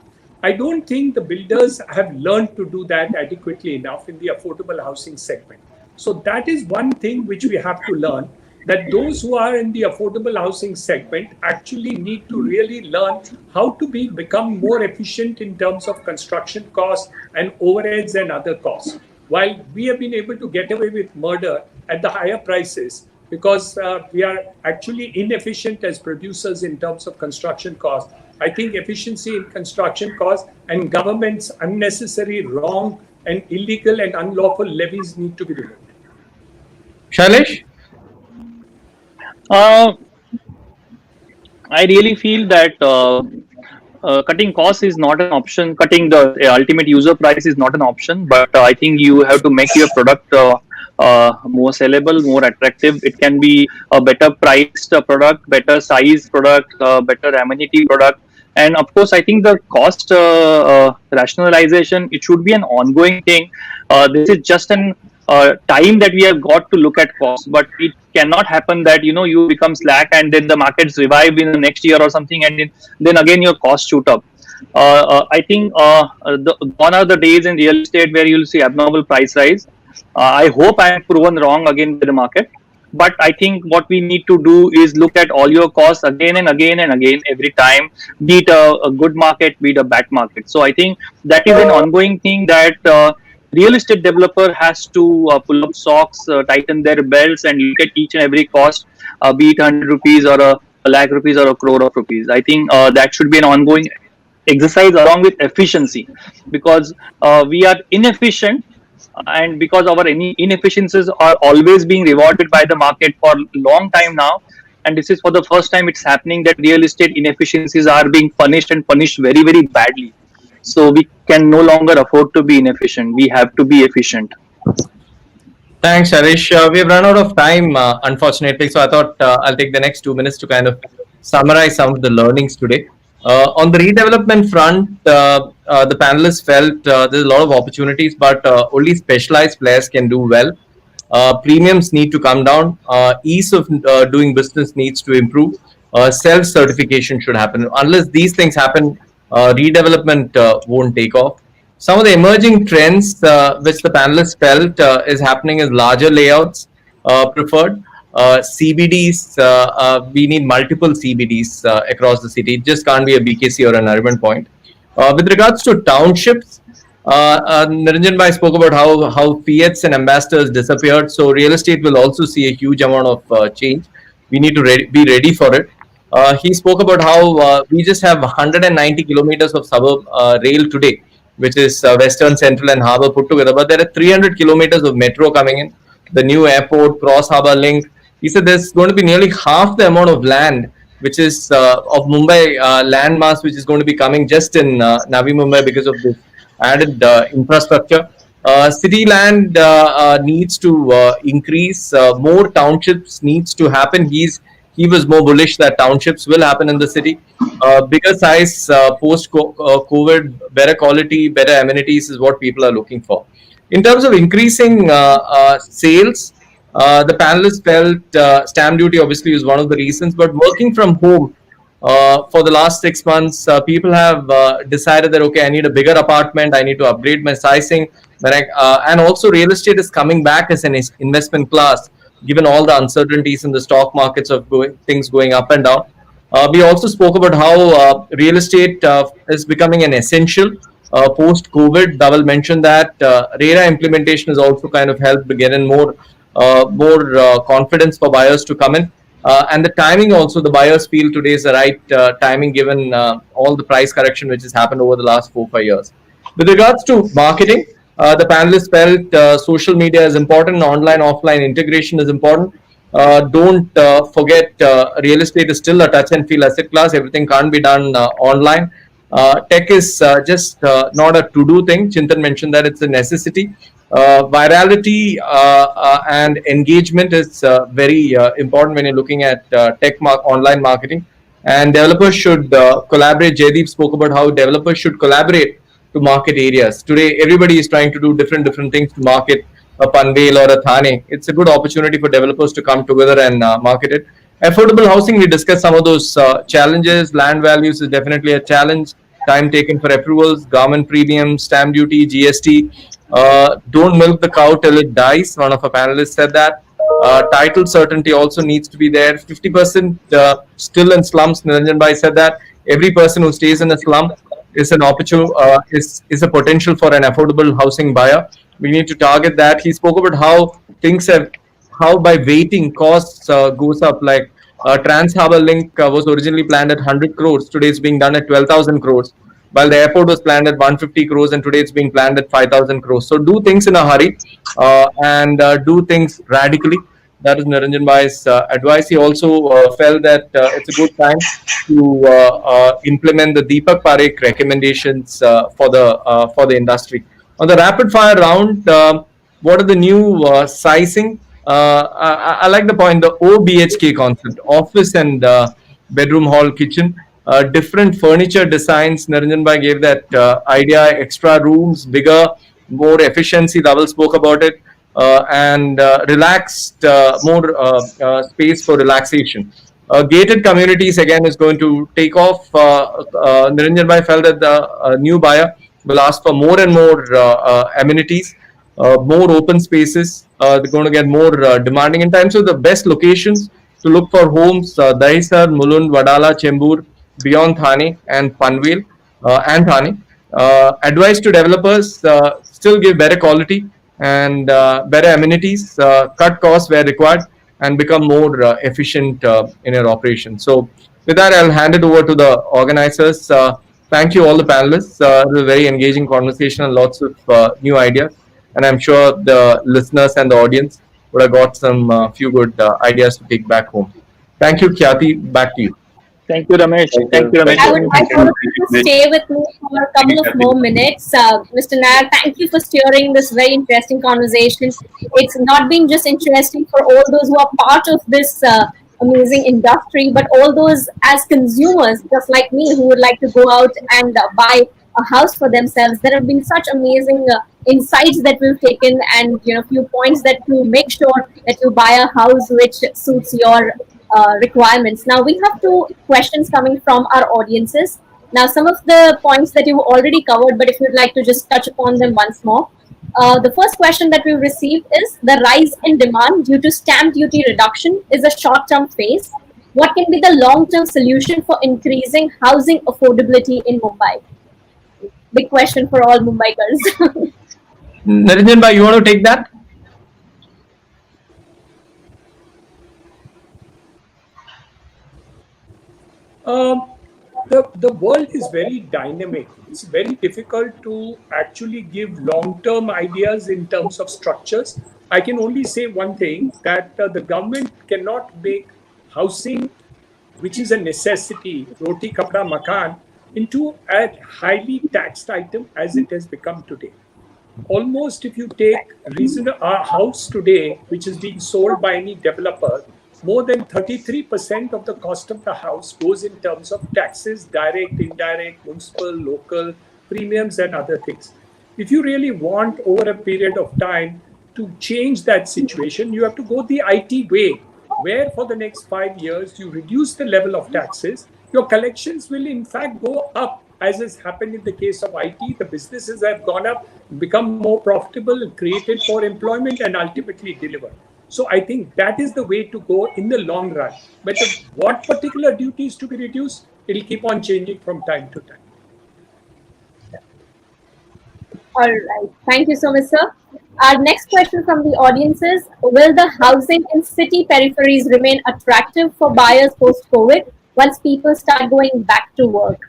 S3: I don't think the builders have learned to do that adequately enough in the affordable housing segment. So that is one thing which we have to learn, that those who are in the affordable housing segment actually need to really learn how to become more efficient in terms of construction costs and overheads and other costs. While we have been able to get away with murder at the higher prices, because we are actually inefficient as producers in terms of construction costs. I think efficiency in construction costs and government's unnecessary, wrong, and illegal and unlawful levies need to be removed.
S2: Shailesh?
S4: I really feel that cutting costs is not an option. Cutting the ultimate user price is not an option. But I think you have to make your product more sellable, more attractive. It can be a better priced product, better size product, better amenity product. And of course, I think the cost rationalization, it should be an ongoing thing. This is just an time that we have got to look at costs, but it cannot happen that you become slack and then the markets revive in the next year or something, and then again your costs shoot up. I think gone are the days in real estate where you'll see abnormal price rise. I hope I am proven wrong again by the market. But I think what we need to do is look at all your costs again and again and again every time, be it a good market, be it a bad market. So I think that is an ongoing thing that real estate developer has to pull up socks, tighten their belts, and look at each and every cost, be it 100 rupees or a lakh rupees or a crore of rupees. I think that should be an ongoing exercise along with efficiency, because we are inefficient, and because our inefficiencies are always being rewarded by the market for a long time now, and this is for the first time it's happening that real estate inefficiencies are being punished, and punished very, very badly. So we can no longer afford to be inefficient. We have to be efficient.
S2: Thanks, Harish. We've run out of time, unfortunately. So I thought I'll take the next 2 minutes to kind of summarize some of the learnings today. On the redevelopment front, the panelists felt there's a lot of opportunities, but only specialized players can do well. Premiums need to come down. Ease of doing business needs to improve. Self-certification should happen. Unless these things happen, redevelopment won't take off. Some of the emerging trends which the panelists felt is happening is larger layouts preferred. CBDs, we need multiple CBDs across the city. It just can't be a BKC or a Nariman Point. With regards to townships, Niranjan Bhai spoke about how fiats and ambassadors disappeared. So real estate will also see a huge amount of change. We need to be ready for it. He spoke about how we just have 190 kilometers of suburb rail today, which is Western, Central, and Harbour put together. But there are 300 kilometers of metro coming in, the new airport, Cross Harbour link. He said there's going to be nearly half the amount of land, which is of Mumbai land mass, which is going to be coming just in Navi Mumbai because of this added infrastructure. City land needs to increase. More townships needs to happen. He was more bullish that townships will happen in the city. Bigger size, post-COVID, better quality, better amenities is what people are looking for. In terms of increasing sales, the panelists felt stamp duty obviously is one of the reasons, but working from home for the last 6 months, people have decided that, okay, I need a bigger apartment, I need to upgrade my sizing, and also real estate is coming back as an investment class, given all the uncertainties in the stock markets of things going up and down. We also spoke about how real estate is becoming an essential post-COVID. Dhaval mentioned that RERA implementation has also kind of helped to get in more confidence for buyers to come in. And the timing also, the buyers feel today is the right timing given all the price correction which has happened over the last 4 5 years. With regards to marketing, the panelists felt social media is important, online offline integration is important. Don't forget, real estate is still a touch and feel asset class. Everything can't be done online. Tech is just not a to do thing. Chintan mentioned that it's a necessity. Virality and engagement is very important when you're looking at online marketing. And developers should collaborate. Jaideep spoke about how developers should collaborate to market areas. Today, everybody is trying to do different things to market a Panvel or a Thane. It's a good opportunity for developers to come together and market it. Affordable housing, we discussed some of those challenges. Land values is definitely a challenge. Time taken for approvals, government premiums, stamp duty, GST. Don't milk the cow till it dies. One of our panelists said that. Title certainty also needs to be there. 50% still in slums. Niranjan Bhai said that. Every person who stays in a slum is an opportunity, is a potential for an affordable housing buyer. We need to target that. He spoke about how things have, how by waiting costs goes up. Like Trans Harbour Link was originally planned at 100 crores. Today it's being done at 12,000 crores. While the airport was planned at 150 crores and today it's being planned at 5,000 crores. So do things in a hurry and do things radically. That is Niranjan Bhai's advice. He also felt that it's a good time to implement the Deepak Parekh recommendations for the industry. On the rapid fire round, what are the new sizing? I like the point, the OBHK concept, office and bedroom, hall, kitchen, different furniture designs. Niranjan Bhai gave that idea, extra rooms, bigger, more efficiency. Dhaval spoke about it, and relaxed, more space for relaxation. Gated communities again is going to take off. Niranjan Bhai felt that the new buyer will ask for more and more amenities, more open spaces. They're going to get more demanding in terms of the best locations to look for homes. Dahisar, Mulund, Vadala, Chembur, beyond Thane and Panvel and Thane. Advice to developers, still give better quality and better amenities, cut costs where required, and become more efficient in your operation. So, with that, I'll hand it over to the organizers. Thank you, all the panelists. It was a very engaging conversation and lots of new ideas. And I'm sure the listeners and the audience would have got some few good ideas to take back home. Thank you, Khyati. Back to you.
S4: Thank you, Ramesh. Thank you,
S1: I
S4: Ramesh.
S1: would like all of you to stay with me for a couple of more minutes. Mr. Nair, thank you for steering this very interesting conversation. It's not been just interesting for all those who are part of this amazing industry, but all those as consumers, just like me, who would like to go out and buy a house for themselves. There have been such amazing insights that we've taken, and few points that to make sure that you buy a house which suits your requirements. Now we have two questions coming from our audiences. Now some of the points that you've already covered, but if you'd like to just touch upon them once more. The first question that we've received is, the rise in demand due to stamp duty reduction is a short-term phase. What can be the long-term solution for increasing housing affordability in Mumbai? Big question for all Mumbaikars.
S2: Niranjan Bhai, you want to take that?
S3: The world is very dynamic. It's very difficult to actually give long-term ideas in terms of structures. I can only say one thing, that the government cannot make housing, which is a necessity, roti, kapda, makan, into a highly taxed item as it has become today. Almost, if you take a house today, which is being sold by any developer, more than 33% of the cost of the house goes in terms of taxes, direct, indirect, municipal, local, premiums, and other things. If you really want over a period of time to change that situation, you have to go the IT way, where for the next 5 years, you reduce the level of taxes. Your collections will in fact go up, as has happened in the case of IT. The businesses have gone up, become more profitable, created more employment, and ultimately deliver. So I think that is the way to go in the long run. But what particular duties to be reduced, it will keep on changing from time to time.
S1: All right. Thank you so much, sir. Our next question from the audience is: will the housing in city peripheries remain attractive for buyers post-COVID once people start going back to work?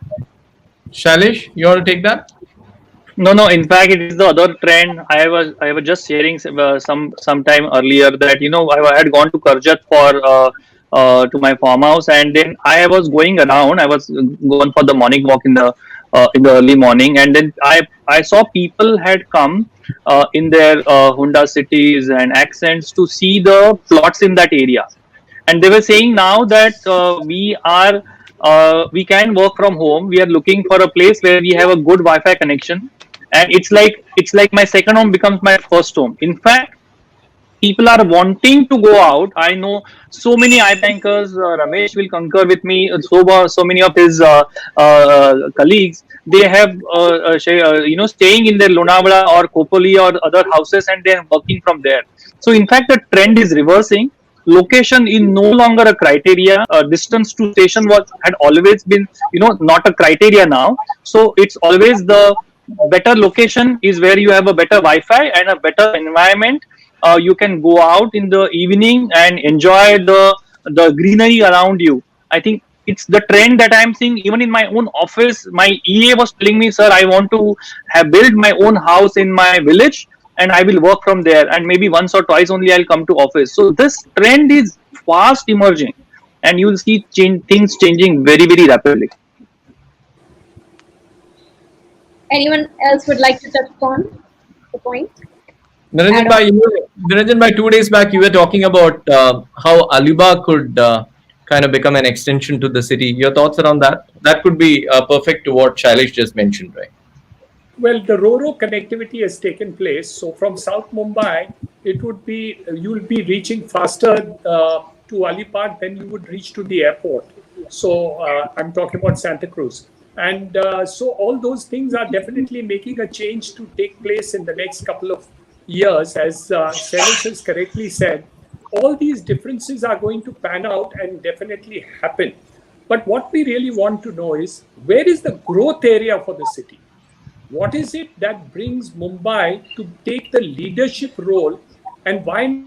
S2: Shailesh, you want to take that?
S4: No, no. In fact, it is the other trend. I was just sharing some time earlier that I had gone to Karjat for to my farmhouse, and then I was going around. I was going for the morning walk in the early morning, and then I saw people had come in their Honda cities and accents to see the plots in that area, and they were saying now that we can work from home. We are looking for a place where we have a good Wi-Fi connection, and it's like my second home becomes my first home. In fact, people are wanting to go out. I know so many iBankers. Ramesh will concur with me. So many of his colleagues, they have staying in their Lonavala or Kopoli or other houses, and they are working from there. So in fact, the trend is reversing. Location is no longer a criteria. Distance to station had always been not a criteria now. So it's always the better location is where you have a better Wi-Fi and a better environment. You can go out in the evening and enjoy the greenery around you. I think it's the trend that I'm seeing even in my own office. My EA was telling me, sir, I want to have built my own house in my village, and I will work from there, and maybe once or twice only I'll come to office. So this trend is fast emerging, and you'll see things changing very, very rapidly.
S1: Anyone else would like to touch upon the point?
S2: Niranjan
S1: Add on.
S2: bhai, Niranjan bhai, 2 days back you were talking about how Alibag could kind of become an extension to the city. Your thoughts around that? That could be perfect to what Shailesh just mentioned, right?
S3: Well, the RoRo connectivity has taken place. So from South Mumbai, it would be you'll be reaching faster to Alipad than you would reach to the airport. So I'm talking about Santa Cruz. And so all those things are definitely making a change to take place in the next couple of years. As Shailesh has correctly said, all these differences are going to pan out and definitely happen. But what we really want to know is, where is the growth area for the city? What is it that brings Mumbai to take the leadership role, and why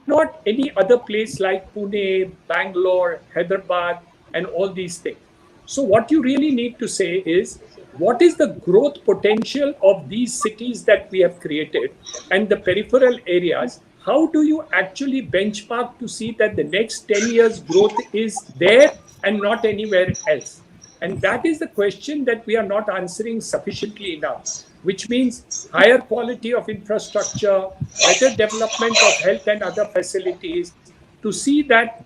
S3: not any other place like Pune, Bangalore, Hyderabad, and all these things? So what you really need to say is, what is the growth potential of these cities that we have created and the peripheral areas? How do you actually benchmark to see that the next 10 years growth is there and not anywhere else? And that is the question that we are not answering sufficiently enough, which means higher quality of infrastructure, better development of health and other facilities, to see that.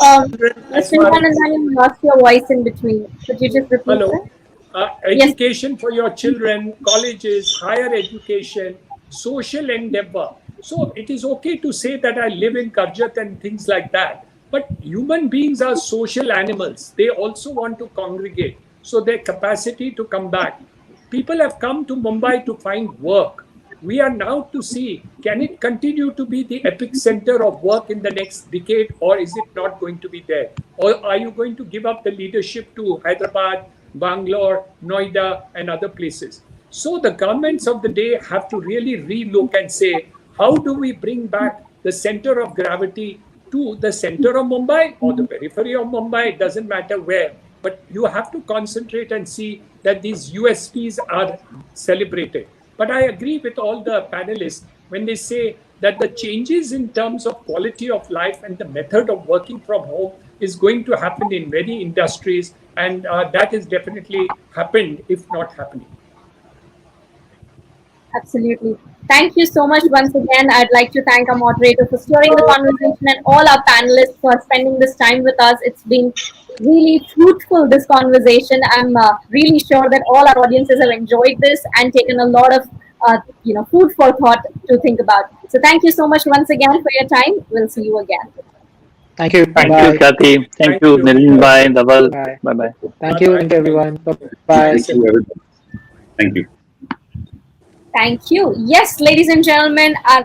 S1: Mr. Hiranandani, you lost your voice in between. Could you just repeat
S3: Hello.
S1: that?
S3: Education for your children, colleges, higher education, social endeavor. So it is okay to say that I live in Karjat and things like that. But human beings are social animals. They also want to congregate. So their capacity to come back. People have come to Mumbai to find work. We are now to see, can it continue to be the epic center of work in the next decade, or is it not going to be there? Or are you going to give up the leadership to Hyderabad, Bangalore, Noida, and other places? So the governments of the day have to really relook and say, how do we bring back the center of gravity to the center of Mumbai or the periphery of Mumbai? It doesn't matter where. But you have to concentrate and see that these USPs are celebrated. But I agree with all the panelists when they say that the changes in terms of quality of life and the method of working from home is going to happen in many industries. And that has definitely happened, if not happening.
S1: Absolutely. Thank you so much once again. I'd like to thank our moderator for steering the conversation and all our panelists for spending this time with us. It's been really fruitful, this conversation. I'm really sure that all our audiences have enjoyed this and taken a lot of food for thought to think about. So thank you so much once again for your time. We'll see you again.
S5: Thank you.
S4: Thank
S5: Bye.
S4: you, Kathy. Thank
S3: Thank
S4: you,
S3: you.
S4: Niranjan bhai, Dhaval.
S5: Bye.
S4: Bye bye.
S5: Thank you. Thank you, everyone. Bye.
S6: Thank you, everybody. Thank you.
S1: Thank you. Yes, ladies and gentlemen, our